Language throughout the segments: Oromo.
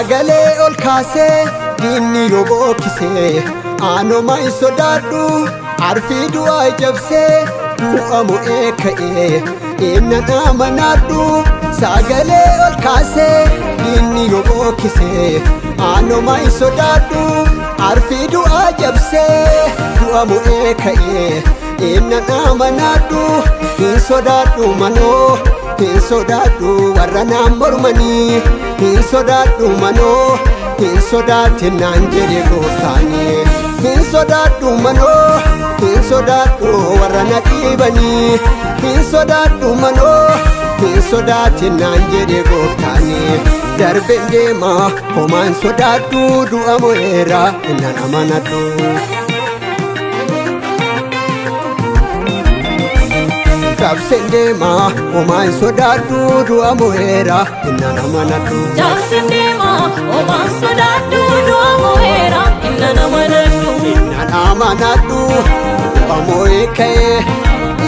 Sagalee ol kaasee diinni yoo bookisee aanoma hin sodaadhu arfii du'aa jabsee du'a mo'ee ka'ee innan amanadhu. Sagalee ol kaasee diinni yoo bookisee aanoma hin sodaadhu arfii du'aa jabsee du'a mo'ee ka'ee innan amanadhu. Hin sodaadhu manoo hin sodaadhu warra naan mormanii hin sodaadhu manoo hin sodaatinaan jedhe gooftaanii. Hin sodaadhu manoo hin sodaadhu warra na dhiibanii hin sodaadhu manoo hin sodaatinaan jedhe gooftaanii. Darbeen deema homaan sodaadhu du'a mo'eera innan amanadhu. Dabseen deema homaan sodaadhu du'a mo'eera innan amanadhu. Dabseen deema homaan sodaadhu du'a mo'eera innan amanadhu. Innan amanadhu du'a mo'ee ka'ee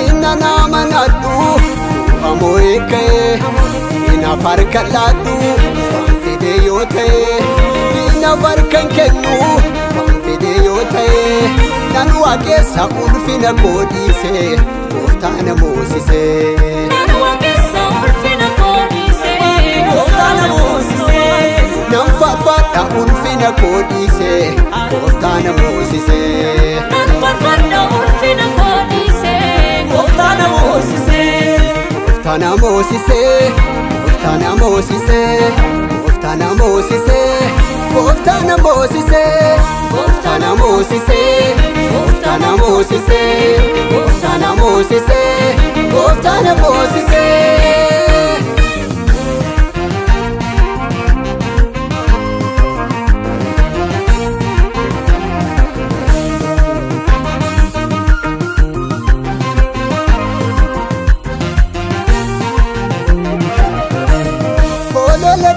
innan amanadhu du'a mo'ee ka'ee inaaf harka laadhu waan fedhe yoo ta'e inaaf harkan kennu waan fedhe yoo ta'e nan waaqessa ulfina koo dhiisee gooftaan moosisee. Nan waaqessa ulfina koo dhiisee gooftaan moosisee. Nan faarfadha ulfina koo dhiisee gooftaan moosisee. Nan faarfadha ulfina koo dhiisee gooftaan moosisee. Gooftaan moosisee gooftaan moosisee gooftaan moosisee gooftaan moosisee gooftaan moosisee gooftaan moosisee gooftaan moosisee gooftaan moosisee.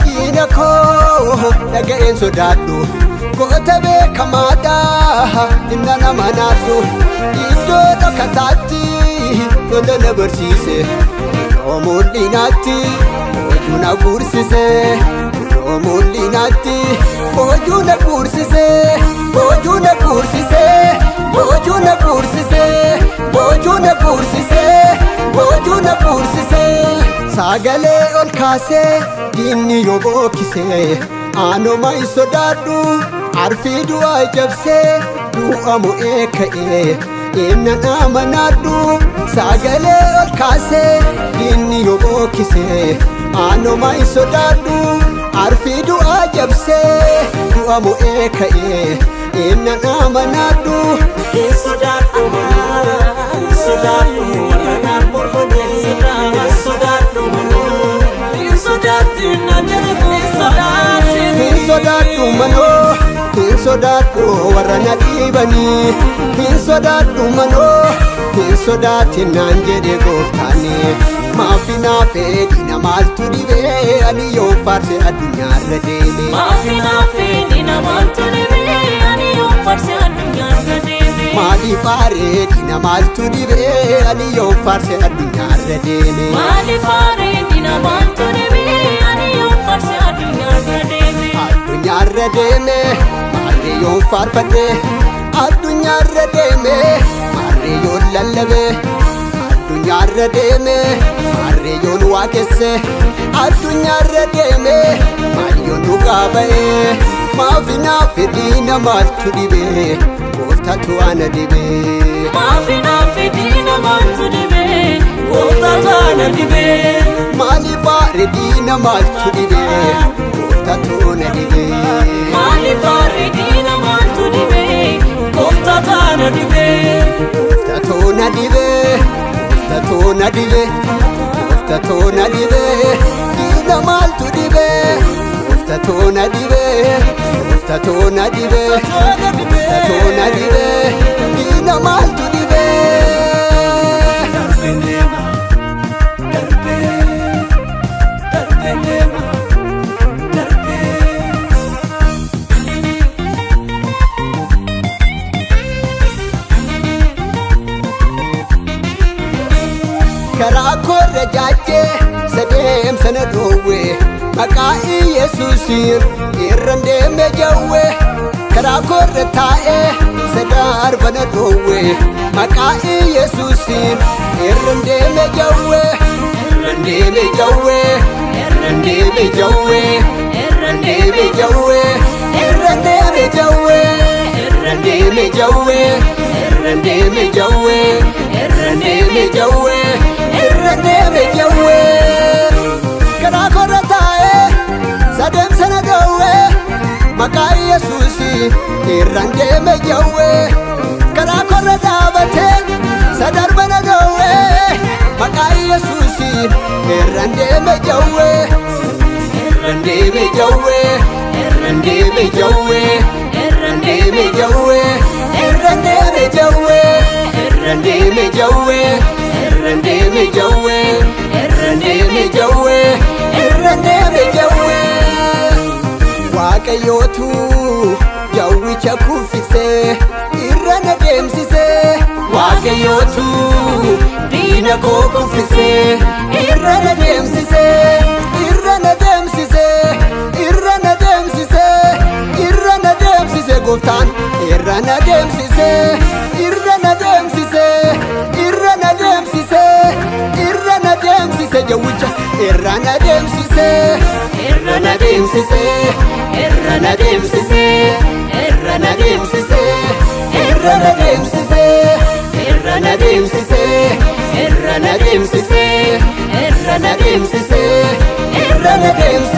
Diina koo dhaga'een sodaadhu goota beekamaadha innan amanadhu. Iddoo dhokataatti lola na barsiise yoo mul'inaatti hojuu na guursise yoo mul'inaatti hojuu na guursise hojuu na guursise hojuu na guursise hojuu na guursise hojuu na guursise. Sagalee ol kaasee diinni yoo bookisee aanoma hin sodaadhu arfii du'aa jabsee du'a mo'ee ka'ee innan amanadhu. Sagalee ol kaasee diinni yoo bookisee aanoma hin sodaadhu arfii du'aa jabsee du'a mo'ee ka'ee innan amanadhu. Hin sodaadhu hin sodaadhu warra naan mormanii hin sodaadhu manoo hin sodaatinaan jedhe hin sodaadhu manoo hin sodaadhu warra na dhiibanii hin sodaadhu manoo hin sodaatinaan jedhe gooftaanii. Maafi naafee diina maaltu dhibee ani yoo faarse addunyaarra deeme. Maafi naafee diina maaltu dhibee ani yoo faarse addunyaarra deeme. Maaliif aaree diina maaltu dhibee ani yoo faarse addunyaarra deeme. Maaliif aaree diina maaltu dhibee ani yoo faarse addunyaarra deeme. Addunyaarra deeme maarree yoo faarfadhe addunyaarra deeme maarree yoo lallabe addunyaarra deeme maarree yoo waaqesse addunyaarra deeme maal yoo dhugaa ba'e. Maafi naafee diina maaltu dhibee gooftaatu ana dhibee. Maafi naafee diina maaltu dhibee gooftaatu ana dhibee. Maaliif aaree diina maaltu dhibee gooftaatu na dhibee. Maaliif aaree diina maaltu dhibee gooftaatu ana dhibee. Gooftaatu na dhibee gooftaatu na dhibee gooftaatu na dhibee diina maaltu dhibee gooftaatu na dhibee gooftaatu na dhibee gooftaatu na dhibee diina maaltu dhibee. Darbeen deema darbeen deema darbee. Karaa korra jaajee sadeem sana dhoowwee maqaa Yesuusiin irran deeme jawwe karaa korra taa'e sadar bana dhoowwe maqaa Yesuusiin irran deeme jawwe irran deeme jawwe irran deeme jawwe irran deeme jawwe irran deeme jawwe irran deeme jawwe irran deeme jawwe irran deeme jawwe irran deeme jawwe karaa korra taa'e sadem sana dhoowwe maqaa Yesuusiin irran deeme jawwe karaa korra dhaabate sadar bana dhoowwe maqaa Yesuusiin irran deeme jawwe irran deeme jawwe irran deeme jawwe irran deeme jawwe irran deeme jawwe irran deeme jawwe irran deeme jawwe irran deeme jawwe irran deeme jawwe waaqayyootu jawwicha kuffisee irra na deemsisee waaqayyootu diina koo kuffisee irra na deemsisee irra na deemsisee irra na deemsisee irra na deemsisee gooftaan irra na deemsisee irra na deemsisee irra na deemsisee irra na deemsisee jawwicha irra na deemsisee irra na deemsisee irra na deemsisee irra na deemsisee irra na deemsisee irra na deemsisee irra na deemsisee irra na deemsisee irra na deemsisee